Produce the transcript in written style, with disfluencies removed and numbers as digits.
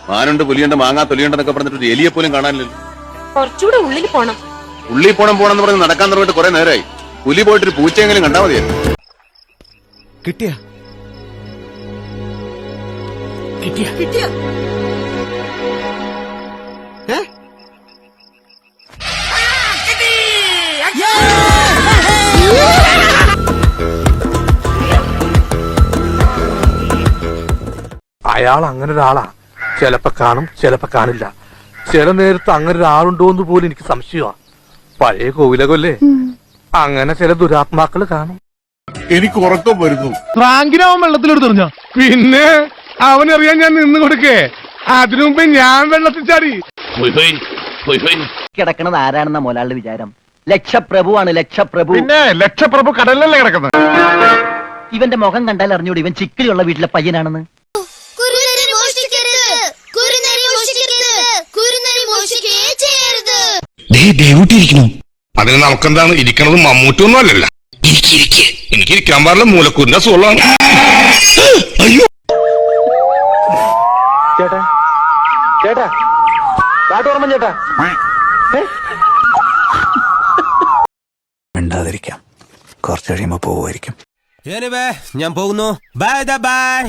മാനുണ്ട് പുലിയുണ്ട് മാങ്ങാ തൊലിയുണ്ടെന്നൊക്കെ പറഞ്ഞിട്ട് ഒരു എലിയെ പോലും കാണാനില്ലല്ലോ. കുറച്ചുകൂടെ ഉള്ളിൽ പോണം. ഉള്ളിൽ പോണെന്ന് പറഞ്ഞ് നടക്കാൻ തുടങ്ങിയിട്ട് കുറെ നേരമായി. പുലി പോയിട്ടൊരു പൂച്ചയെങ്കിലും കണ്ടാ മതിയായിരുന്നു. കിട്ടിയ അയാൾ അങ്ങനെ ഒരാളാ. ചിലപ്പോ കാണും, ചിലപ്പോ കാണില്ല. ചില നേരത്ത് അങ്ങനെ ഒരാളുണ്ടോന്ന് പോലും എനിക്ക് സംശയമാണ്. പഴയ കോവിലകൊല്ലേ, അങ്ങനെ ചില ദുരാത്മാക്കള് കാണും. എനിക്ക് ഉറക്കം വരുന്നു. റാങ്കിനാവൻ വെള്ളത്തിലോട്ട് തെറിഞ്ഞ പിന്നെ അവനറിയാൻ ഞാൻ നിന്ന് കൊടുക്കേ. അതിനു മുമ്പേ ഞാൻ വെള്ളത്തിൽ ചാടി. കിടക്കണത് ആരാണെന്ന മുതലാളിയുടെ വിചാരം? ലക്ഷപ്രഭുവാണ്, ലക്ഷപ്രഭു. പിന്നെ ലക്ഷപ്രഭു കടലിലല്ലേ കിടക്കുന്നത്. ഇവന്റെ മുഖം കണ്ടാൽ അറിഞ്ഞൂടെ ഇവൻ ചിക്കിലുള്ള വീട്ടിലെ പയ്യനാണെന്ന്. അതിന് നമുക്കെന്താണ് ഇരിക്കണത്? മമ്മൂറ്റൊന്നും അല്ലല്ല. എനിക്ക് ഇരിക്കാൻ പാടില്ല, മൂലക്കൂരിന്റെ സോളാണ്. അയ്യോ ചേട്ടാ ചേട്ടാ കാട്ടോർമ്മ ചേട്ടാ. മിണ്ടാതിരിക്കാം, കുറച്ച് കഴിയുമ്പോ പോവുമായിരിക്കും. ഞാൻ പോകുന്നു. Bye bye.